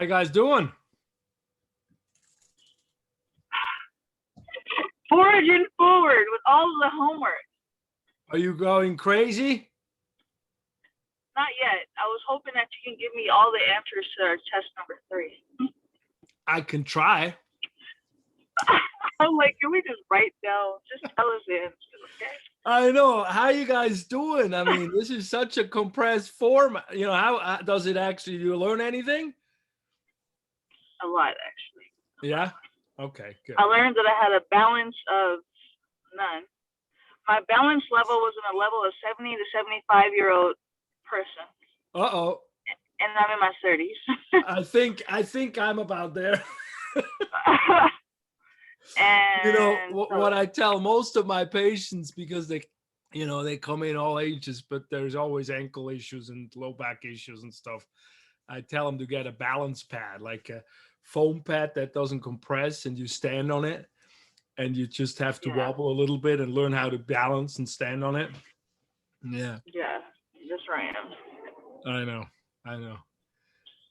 you guys doing? Foraging forward with all of the homework. Are you going crazy? Not yet. I was hoping that you can give me all the answers to our test number 3. I can try. I'm like, can we just write down? Just tell us the answers, okay? I know. How you guys doing? I mean, this is such a compressed form. You know, how does it actually, do you learn anything? A lot, actually. Yeah? Okay, good. I learned that I had a balance of none. My balance level was in a level of 70 to 75-year-old person. Uh-oh. And I'm in my 30s. I think I'm about there. And you know, what I tell most of my patients, because they come in all ages, but there's always ankle issues and low back issues and stuff. I tell them to get a balance pad, like a foam pad that doesn't compress, and you stand on it and you just have to wobble a little bit and learn how to balance and stand on it. Yeah. Yeah, that's where I am. I know.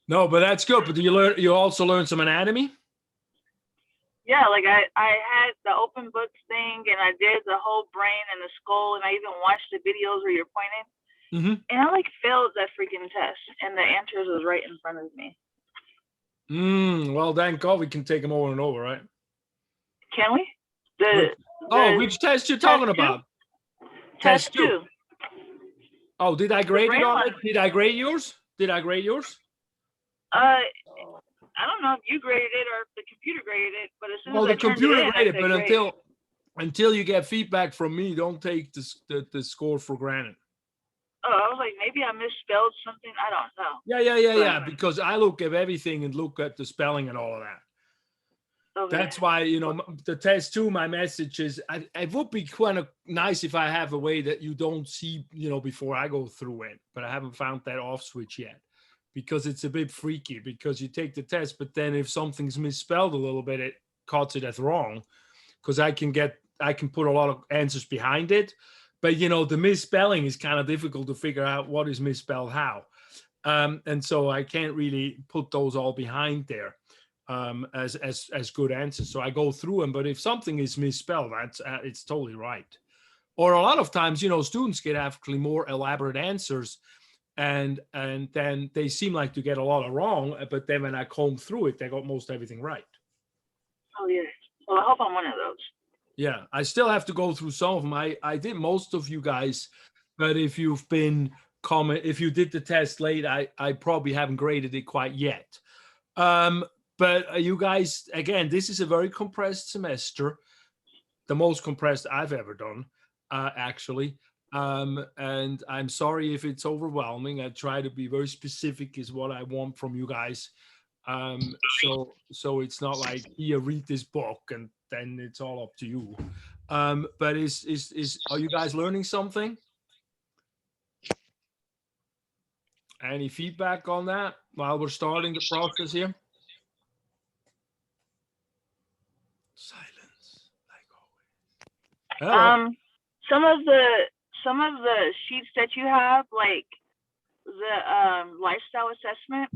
No, but that's good. But you also learn some anatomy? Yeah, like I had the open books thing, and I did the whole brain and the skull, and I even watched the videos where you're pointing. Mm-hmm. And I failed that freaking test, and the answers was right in front of me. Well, thank God we can take them over and over, right? Can we? Which test you talking about? Test 2. Oh, did I grade it on it? Did I grade yours? I don't know if you graded it or if the computer graded it, but as soon as the computer graded, but until you get feedback from me, don't take the score for granted. Oh, I was like, maybe I misspelled something. I don't know. Yeah. Because I look at everything and look at the spelling and all of that. Okay. That's why, the test 2, my message is, it would be kind of nice if I have a way that you don't see, before I go through it, but I haven't found that off switch yet, because it's a bit freaky, because you take the test, but then if something's misspelled a little bit, it cuts it as wrong, because I can put a lot of answers behind it, but the misspelling is kind of difficult to figure out what is misspelled how. And so I can't really put those all behind there. As good answers. So I go through them, but if something is misspelled, it's totally right. Or a lot of times, students get actually more elaborate answers, and then they seem like to get a lot of wrong, but then when I comb through it, they got most everything right. Oh yeah. Well, I hope I'm one of those. Yeah, I still have to go through some of them. I did most of you guys, but if you did the test late, I probably haven't graded it quite yet. But you guys, again, this is a very compressed semester, the most compressed I've ever done, actually. And I'm sorry if it's overwhelming. I try to be very specific is what I want from you guys. So it's not like, here, read this book, and then it's all up to you. But are you guys learning something? Any feedback on that while we're starting the process here? Silence, like always. Hello. Some of the sheets that you have, like the lifestyle assessment,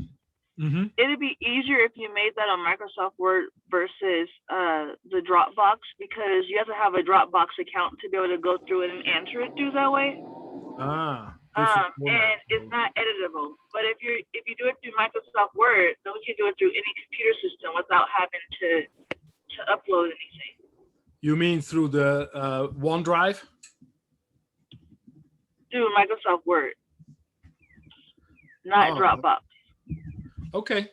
it'd be easier if you made that on Microsoft Word versus the Dropbox, because you have to have a Dropbox account to be able to go through it and answer it through that way. And it's not editable. But if you do it through Microsoft Word, then you can do it through any computer system without having to upload anything. You mean through the OneDrive? Through Microsoft Word, not Dropbox. Okay.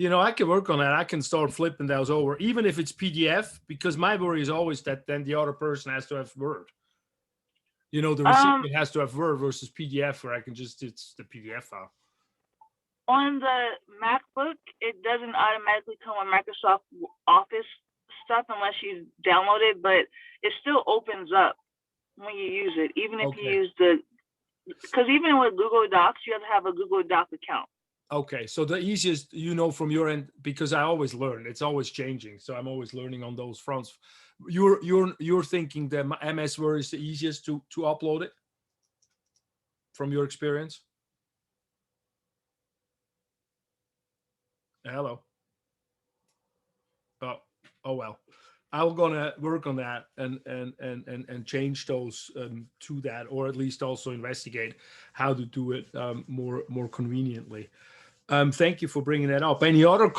I can work on that. I can start flipping those over, even if it's PDF, because my worry is always that then the other person has to have Word. The recipient has to have Word versus PDF, where I can it's the PDF file. On the MacBook, it doesn't automatically come with Microsoft Office stuff unless you download it, but it still opens up when you use it, even if you use because even with Google Docs, you have to have a Google Doc account. Okay, so the easiest, from your end, because I always learn, it's always changing, so I'm always learning on those fronts. You're thinking the MS Word is the easiest to upload it, from your experience? Hello. Oh well. I'm gonna work on that and change those to that, or at least also investigate how to do it more conveniently. Thank you for bringing that up. Any other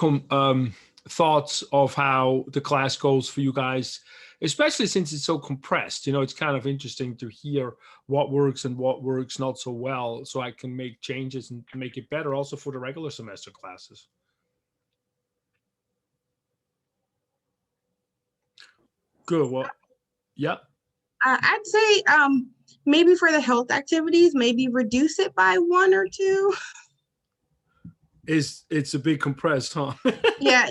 thoughts of how the class goes for you guys, especially since it's so compressed? It's kind of interesting to hear what works and what works not so well, so I can make changes and make it better also for the regular semester classes. Good. Well, yeah. I'd say maybe for the health activities, maybe reduce it by 1 or 2. It's a bit compressed, huh? Yeah.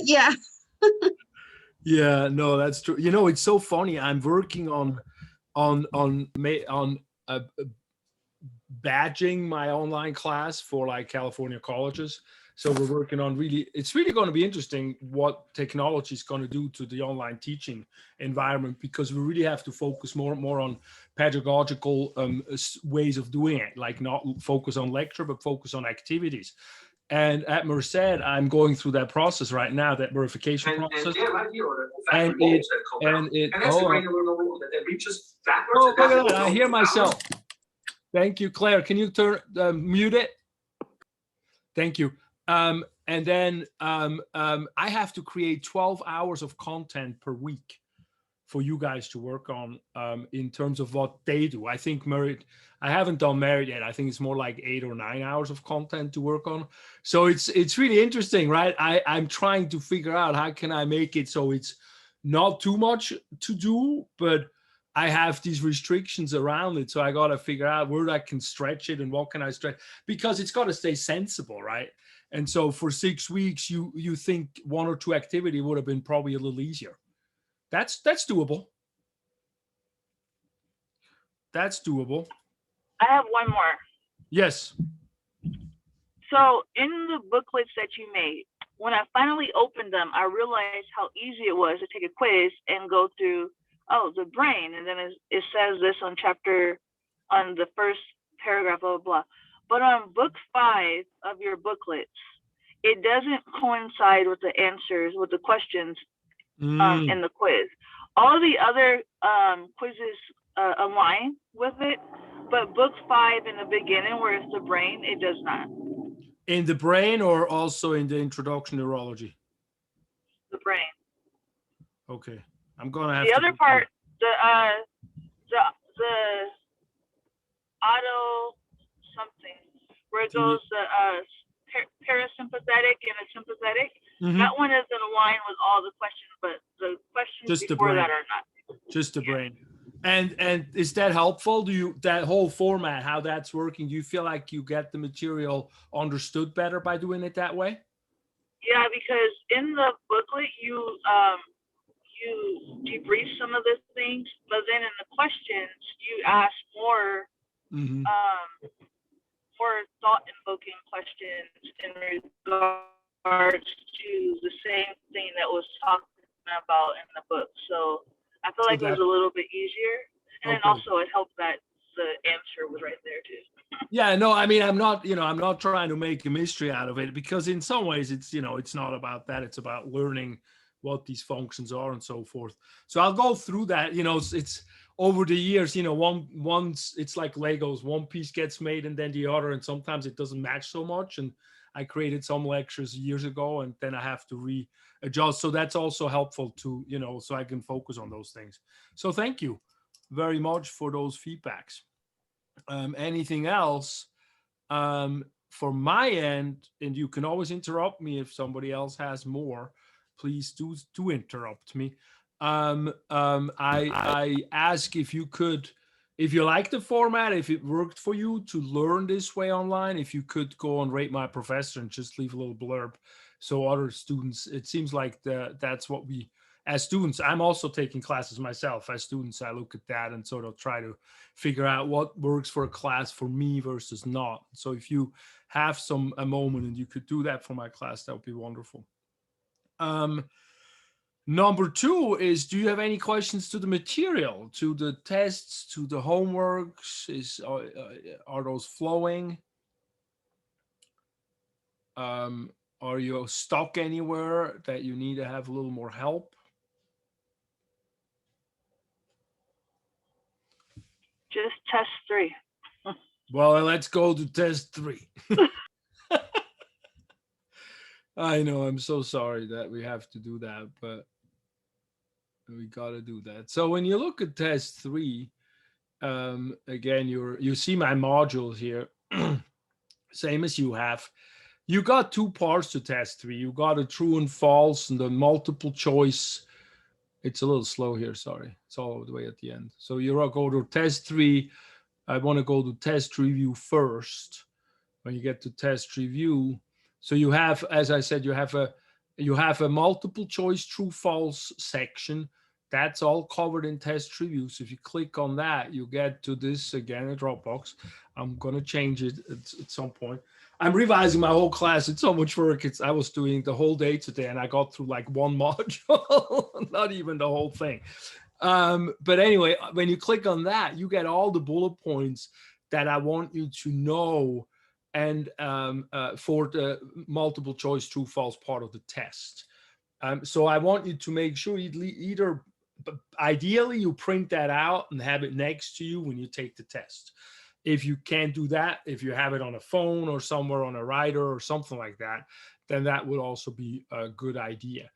Yeah, no, that's true. It's so funny. I'm working on badging my online class for like California colleges. So we're working on it's really going to be interesting what technology is going to do to the online teaching environment, because we really have to focus more and more on pedagogical ways of doing it, like not focus on lecture, but focus on activities. And at Merced, I'm going through that process right now, that verification process. And it look at that. I hear myself. Thank you, Claire. Can you mute it? Thank you. And then I have to create 12 hours of content per week for you guys to work on in terms of what they do. I think Merit, I haven't done Merit yet. I think it's more like 8 or 9 hours of content to work on. So it's really interesting, right? I'm trying to figure out how can I make it so it's not too much to do, but I have these restrictions around it. So I got to figure out where I can stretch it and what can I stretch, because it's got to stay sensible, right? And so for 6 weeks, you think 1 or 2 activity would have been probably a little easier. That's doable. That's doable. I have one more. Yes. So in the booklets that you made, when I finally opened them, I realized how easy it was to take a quiz and go through, the brain. And then it says this on the first paragraph, blah, blah, blah. But on book 5 of your booklets, it doesn't coincide with the answers, with the questions in the quiz. All the other quizzes align with it, but book 5 in the beginning, where it's the brain, it does not. In the brain, or also in the introduction neurology? The brain. Okay, I'm gonna have the other part. The auto something, where it goes parasympathetic and a sympathetic. Mm-hmm. That one isn't aligned with all the questions, but the questions just before that are not. Just the brain. And is that helpful? That whole format, how that's working, do you feel like you get the material understood better by doing it that way? Yeah, because in the booklet you debrief some of the things, but then in the questions you ask more more thought-invoking questions in regards to the same thing that was talked about in the book. So I feel like it was a little bit easier, and then also it helped that the answer was right there too. Yeah, no, I mean, I'm not trying to make a mystery out of it, because in some ways it's not about that. It's about learning what these functions are and so forth. So I'll go through that. It's over the years, once it's like Legos, one piece gets made and then the other, and sometimes it doesn't match so much. And I created some lectures years ago, and then I have to readjust. So that's also helpful to, so I can focus on those things. So thank you very much for those feedbacks. Anything else from my end? And you can always interrupt me if somebody else has more. Please do interrupt me. I ask if you could, if you like the format, if it worked for you to learn this way online, if you could go and rate my professor and just leave a little blurb, so other students, it seems like that's what we, as students, I'm also taking classes myself. As students, I look at that and sort of try to figure out what works for a class for me versus not. So if you have a moment and you could do that for my class, that would be wonderful. Number 2 is, do you have any questions to the material, to the tests, to the homeworks? Are those flowing? Are you stuck anywhere that you need to have a little more help? Just test 3. Well, let's go to test 3. I know, I'm so sorry that we have to do that, but we got to do that. So when you look at test 3, again, you see my modules here, same as you have. You got 2 parts to test 3. You got a true and false and the multiple choice. It's a little slow here, sorry. It's all the way at the end. So you go to test 3. I want to go to test review first. When you get to test review, so you have, as I said, you have a multiple choice true false section. That's all covered in test review. So if you click on that, you get to this again, a Dropbox. I'm gonna change it at some point. I'm revising my whole class. It's so much work. I was doing the whole day today, and I got through like 1 module, not even the whole thing. But anyway, when you click on that, you get all the bullet points that I want you to know, and for the multiple choice true false part of the test. So I want you to make sure either, ideally you print that out and have it next to you when you take the test. If you can't do that, if you have it on a phone or somewhere on a writer or something like that, then that would also be a good idea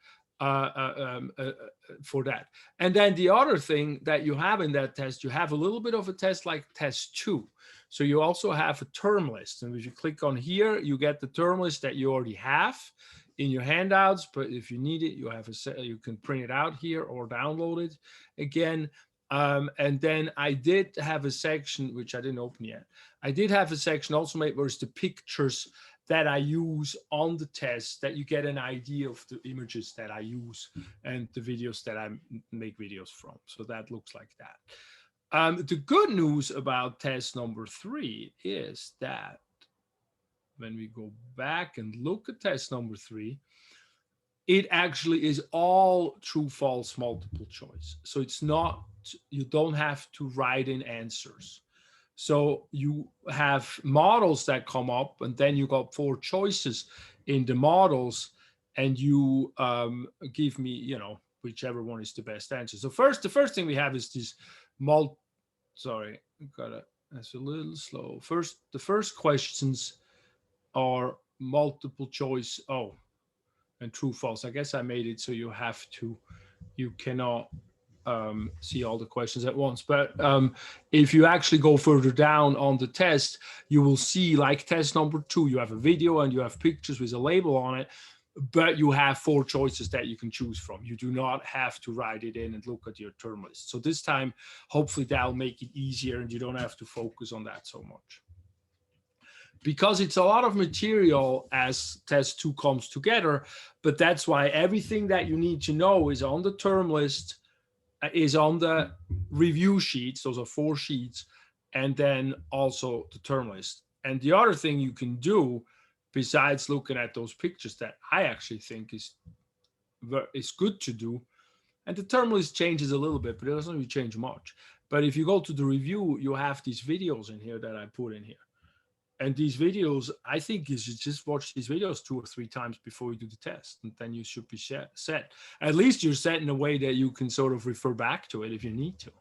for that. And then the other thing that you have in that test, you have a little bit of a test like test 2. So you also have a term list. And if you click on here, you get the term list that you already have in your handouts. But if you need it, you can print it out here or download it again. And then I did have a section, which I didn't open yet. I did have a section also made where it's the pictures that I use on the test, that you get an idea of the images that I use and the videos that I make videos from. So that looks like that. The good news about test number 3 is that when we go back and look at test number 3, it actually is all true, false, multiple choice. So it's not, you don't have to write in answers. So you have models that come up, and then you got 4 choices in the models, and you give me, whichever one is the best answer. So the first thing we have is this that's a little slow. The first questions are multiple choice. Oh, and true, false. I guess I made it so you cannot see all the questions at once. But if you actually go further down on the test, you will see, like test number 2, you have a video and you have pictures with a label on it, but you have 4 choices that you can choose from. You do not have to write it in and look at your term list. So this time, hopefully that'll make it easier and you don't have to focus on that so much. Because it's a lot of material as test 2 comes together, but that's why everything that you need to know is on the term list, is on the review sheets. Those are 4 sheets, and then also the term list. And the other thing you can do, besides looking at those pictures, that I actually think is good to do, and the term list changes a little bit, but it doesn't really change much. But if you go to the review, you have these videos in here that I put in here. And these videos, I think you should just watch these videos 2 or 3 times before you do the test, and then you should be set. At least you're set in a way that you can sort of refer back to it if you need to,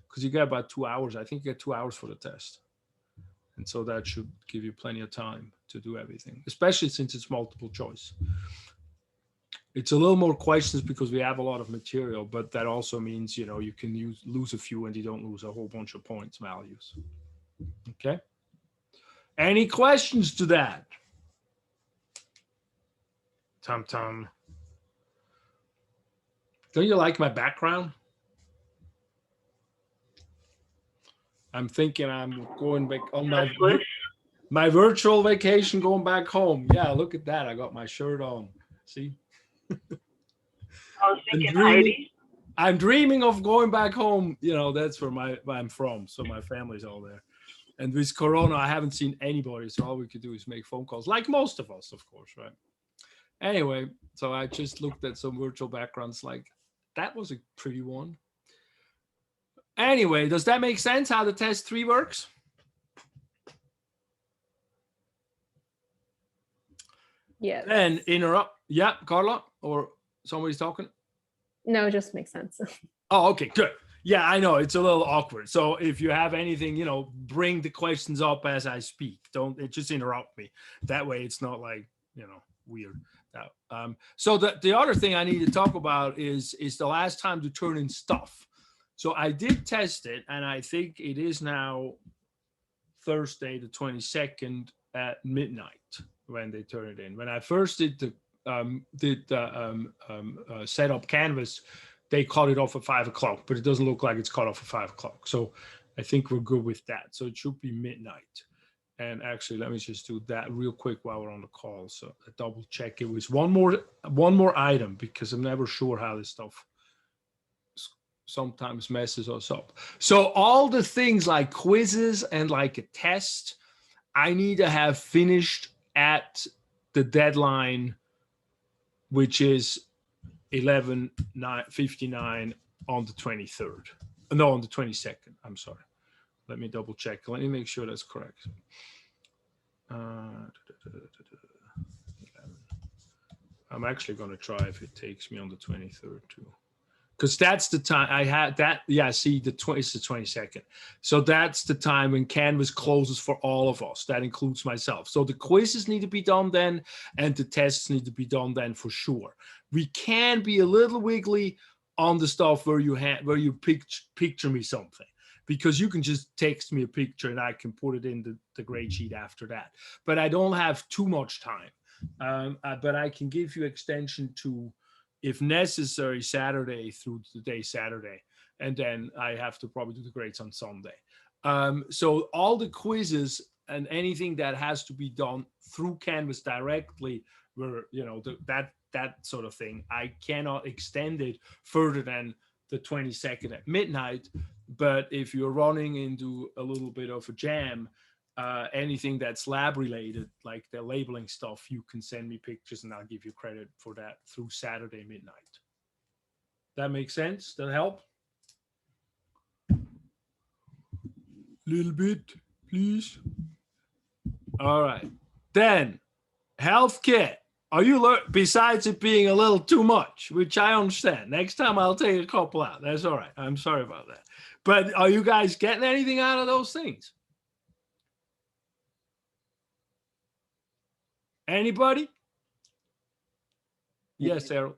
because you get about 2 hours. I think you get 2 hours for the test. And so that should give you plenty of time to do everything, especially since it's multiple choice. It's a little more questions because we have a lot of material, but that also means, you can lose a few and you don't lose a whole bunch of points values. Okay. Any questions to that? Tom. Don't you like my background? I'm thinking I'm going back on my virtual vacation, going back home. Yeah, look at that. I got my shirt on. See? I was thinking Heidi. I'm dreaming of going back home. That's where I'm from. So my family's all there. And with Corona, I haven't seen anybody. So all we could do is make phone calls, like most of us, of course, right? Anyway, so I just looked at some virtual backgrounds, like that was a pretty one. Anyway, does that make sense how the test 3 works? Yeah. Then interrupt. Yeah, Carla, or somebody's talking. No, it just makes sense. Oh, okay, good. Yeah, I know it's a little awkward. So if you have anything, bring the questions up as I speak. Don't just interrupt me. That way, it's not like weird. So the other thing I need to talk about is the last time to turn in stuff. So I did test it, and I think it is now Thursday, the 22nd at midnight when they turn it in. When I first did the set up Canvas, they cut it off at 5 o'clock, but it doesn't look like it's cut off at 5 o'clock. So I think we're good with that. So it should be midnight. And actually, let me just do that real quick while we're on the call. So I double check. It was one more item, because I'm never sure how this stuff sometimes messes us up. So all the things like quizzes and like a test, I need to have finished at the deadline, which is 11:59 on the 23rd. No, on the 22nd. I'm sorry. Let me double check. Let me make sure that's correct. I'm actually going to try if it takes me on the 23rd too, because that's the time I had that. Yeah, see, it's the 22nd. So that's the time when Canvas closes for all of us. That includes myself. So the quizzes need to be done then, and the tests need to be done then for sure. We can be a little wiggly on the stuff where you picture me something, because you can just text me a picture and I can put it in the grade sheet after that. But I don't have too much time. But I can give you extension to, if necessary, Saturday through today, Saturday. And then I have to probably do the grades on Sunday. So all the quizzes and anything that has to be done through Canvas directly, where, that sort of thing, I cannot extend it further than the 22nd at midnight. But if you're running into a little bit of a jam, anything that's lab related, like the labeling stuff, you can send me pictures and I'll give you credit for that through Saturday midnight. That makes sense? That help? Little bit, please. All right. Then, health kit. Are you besides it being a little too much, which I understand. Next time I'll take a couple out. That's all right. I'm sorry about that. But are you guys getting anything out of those things? Anybody? Yes, Errol.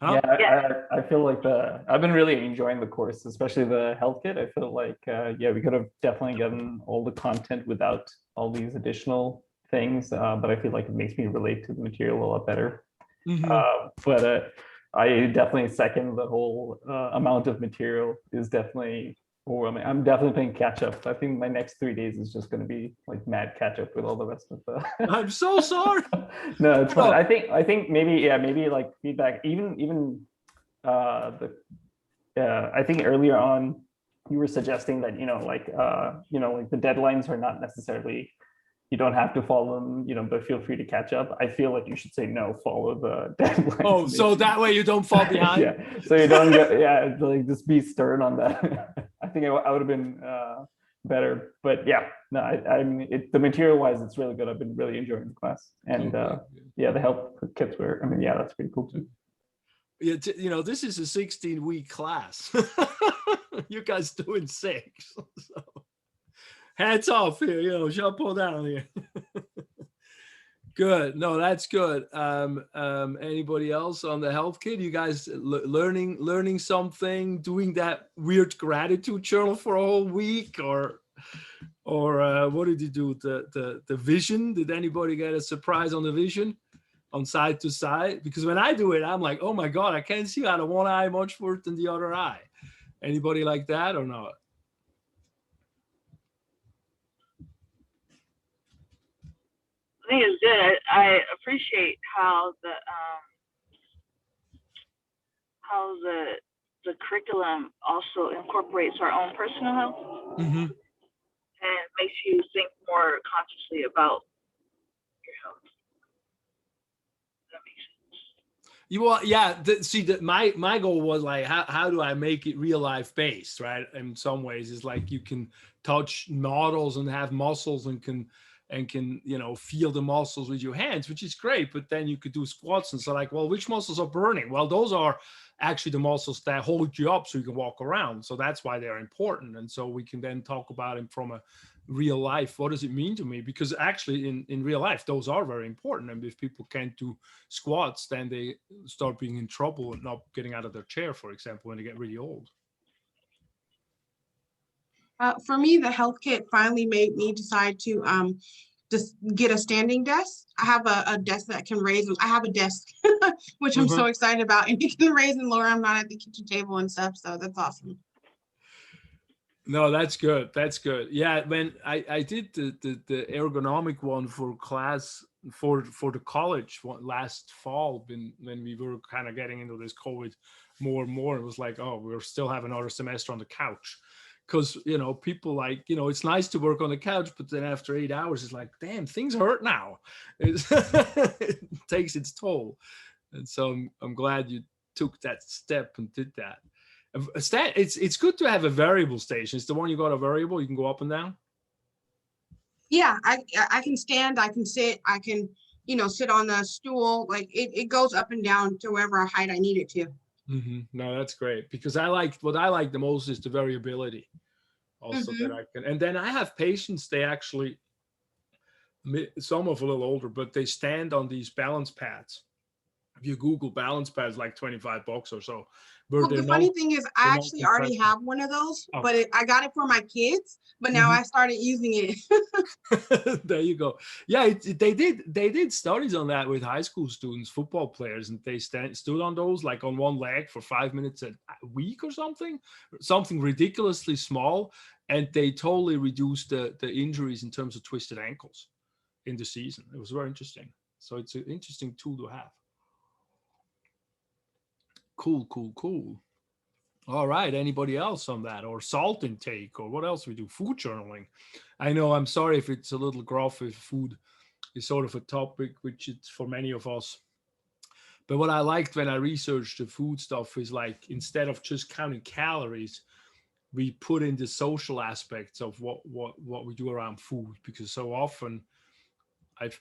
Huh? Yeah, I feel like I've been really enjoying the course, especially the health kit. I feel like, we could have definitely gotten all the content without all these additional things, but I feel like it makes me relate to the material a lot better. Mm-hmm. But I definitely second the whole amount of material is definitely overwhelming. I'm definitely playing catch up. I think my next 3 days is just going to be like mad catch up with all the rest of the. I'm so sorry. No, it's fine. I think maybe like feedback. Even I think earlier on you were suggesting that like the deadlines are not necessarily. You don't have to follow them, but feel free to catch up. I feel like you should say no, follow the deadlines. Oh, so that way you don't fall behind. Yeah, so you don't get like just be stern on that. I think I would have been better, but yeah, no, I mean the material wise, it's really good. I've been really enjoying the class, and the help kits were. I mean, that's pretty cool too. Yeah, this is a 16-week class. You guys doing 6. So. Hats off here, chapeau down here. Good. No, that's good. Anybody else on the health kit? You guys learning something, doing that weird gratitude journal for a whole week, or what did you do? The vision? Did anybody get a surprise on the vision, on side to side? Because when I do it, I'm like, oh my God, I can't see out of one eye much worse than the other eye. Anybody like that or not? I think it's good. I appreciate how the curriculum also incorporates our own personal health, Mm-hmm. and makes you think more consciously about your health. That makes sense. My goal was like, how do I make it real life based, right? In some ways, it's like you can touch models and have muscles and can and can, you know, feel the muscles with your hands, which is great. But then you could do squats and so like, well, which muscles are burning? Well, those are actually the muscles that hold you up so you can walk around. So that's why they're important. And so we can then talk about them from a real life. What does it mean to me? Because actually in real life, those are very important. And if people can't do squats, then they start being in trouble and not getting out of their chair, for example, when they get really old. For me, the health kit finally made me decide to just get a standing desk. I have a desk that can raise. I have a desk, which I'm so excited about, and it can raise and lower. I'm not at the kitchen table and stuff, so that's awesome. No, that's good. That's good. Yeah, when I did the ergonomic one for class for the college last fall, when we were kind of getting into this COVID more and more, it was like, oh, we'll still have another semester on the couch. Because, you know, people like, you know, it's nice to work on the couch, but then after 8 hours, it's like, damn, things hurt now. It takes its toll. And so I'm glad you took that step and did that. It's good to have a variable station. It's the one you got a variable, you can go up and down. Yeah, I can stand, I can sit, I can, you know, sit on a stool. Like it goes up and down to wherever height I need it to. No, that's great, because what I like the most is the variability also that I can. And then I have patients, they actually, some of a little older, but they stand on these balance pads. If you Google balance pads, like $25 or so. Well, the funny thing is, I actually already have one of those, but I got it for my kids. But now I started using it. There you go. Yeah, they did studies on that with high school students, football players, and they stood on those like on one leg for 5 minutes a week or something ridiculously small, and they totally reduced the injuries in terms of twisted ankles in the season. It was very interesting. So it's an interesting tool to have. Cool. All right. Anybody else on that, or salt intake, or what else we do? Food journaling. I know, I'm sorry if it's a little gruff, if food is sort of a topic, which it's for many of us. But what I liked when I researched the food stuff is like, instead of just counting calories, we put in the social aspects of what we do around food, because so often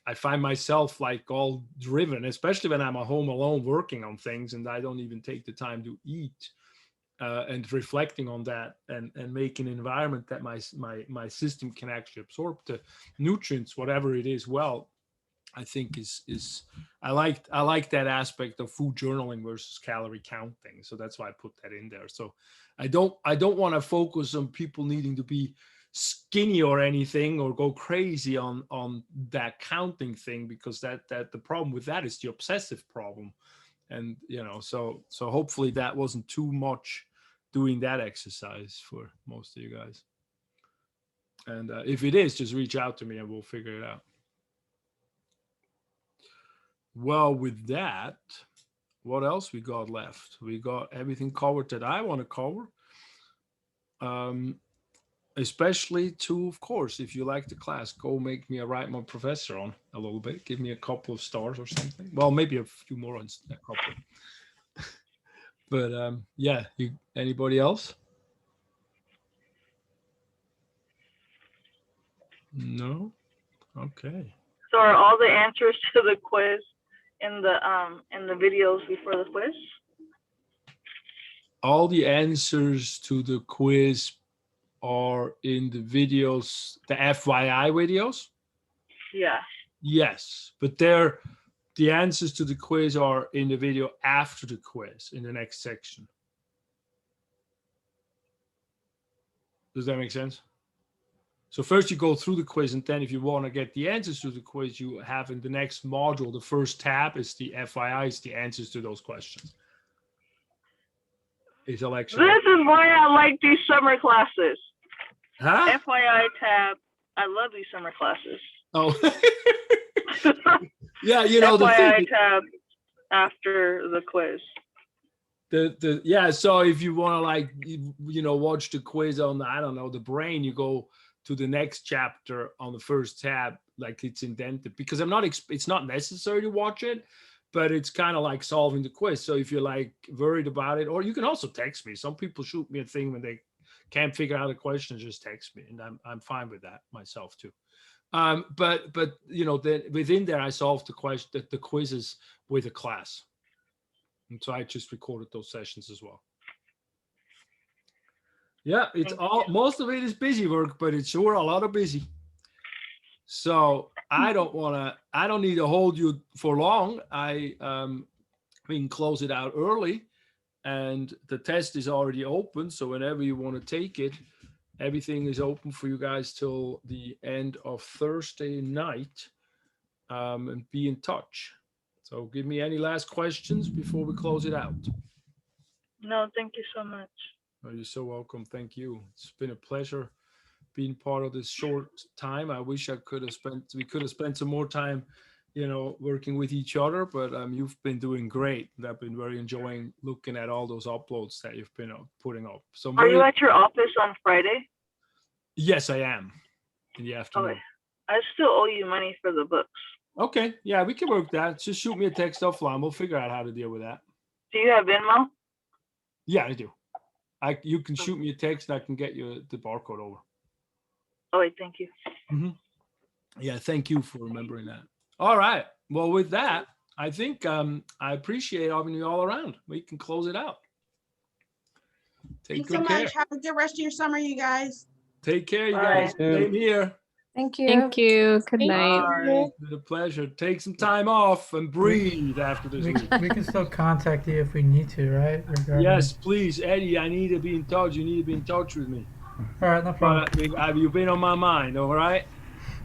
I find myself like all driven, especially when I'm at home alone working on things and I don't even take the time to eat, and reflecting on that and making an environment that my system can actually absorb the nutrients, whatever it is. Well, I think is I like that aspect of food journaling versus calorie counting. So that's why I put that in there. So I don't want to focus on people needing to be skinny or anything or go crazy on that counting thing, because that the problem with that is the obsessive problem. And you know, so hopefully that wasn't too much doing that exercise for most of you guys. And if it is, just reach out to me and we'll figure it out. Well, with that, what else we got left? We got everything covered that I want to cover. Especially to, of course, if you like the class, go make me a Write My Professor on a little bit. Give me a couple of stars or something. Well, maybe a few more on a couple. But yeah, anybody else? No? Okay. So are all the answers to the quiz in the videos before the quiz? All the answers to the quiz are in the videos, the FYI videos? Yeah. Yes, but the answers to the quiz are in the video after the quiz in the next section. Does that make sense? So first you go through the quiz, and then if you want to get the answers to the quiz, you have in the next module, the first tab is the FYI, is the answers to those questions. It's a lecture. This is why I like these summer classes. Huh? FYI tab. I love these summer classes. Oh. Yeah, you know, the FYI tab after the quiz. Yeah, so if you want to like, you know, watch the quiz on, I don't know, the brain, you go to the next chapter on the first tab, like it's indented, because it's not necessary to watch it, but it's kind of like solving the quiz. So if you're like worried about it, or you can also text me. Some people shoot me a thing when they can't figure out a question, just text me, and I'm fine with that myself too. But then within there, I solved the quizzes with a class, and so I just recorded those sessions as well. Yeah, it's most of it is busy work, but it's sure a lot of busy. So I don't need to hold you for long. We can close it out early, and the test is already open. So whenever you want to take it, everything is open for you guys till the end of Thursday night, and be in touch. So give me any last questions before we close it out. No, thank you so much. Oh, you're so welcome. Thank you. It's been a pleasure being part of this short time. I wish we could have spent some more time, working with each other, but you've been doing great. I've been very enjoying looking at all those uploads that you've been putting up. So Are you at your office on Friday? Yes, I am in the afternoon. Okay. I still owe you money for the books. Okay. Yeah, we can work that. Just shoot me a text offline. We'll figure out how to deal with that. Do you have Venmo? Yeah, I do. You can shoot me a text and I can get you the barcode over. Oh, wait, thank you. Mm-hmm. Yeah, thank you for remembering that. All right. Well, with that, I think I appreciate having you all around. We can close it out. Thanks so much. Have a good rest of your summer, you guys. Take care, you guys. Same here. Thank you. Thank you. Good night. Bye. It's been a pleasure. Take some time off and breathe after this week. We can still contact you if we need to, right? Yes, please, Eddie. I need to be in touch. You need to be in touch with me. All right, no problem. Have you been on my mind? All right.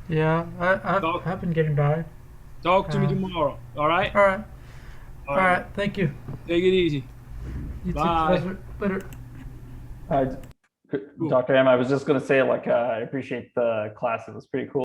Yeah, I've been getting by. Talk to me tomorrow. All right. All right. All right. Thank you. Take it easy. You Bye. too. Later. Dr. M, I was just going to say, I appreciate the class. It was pretty cool.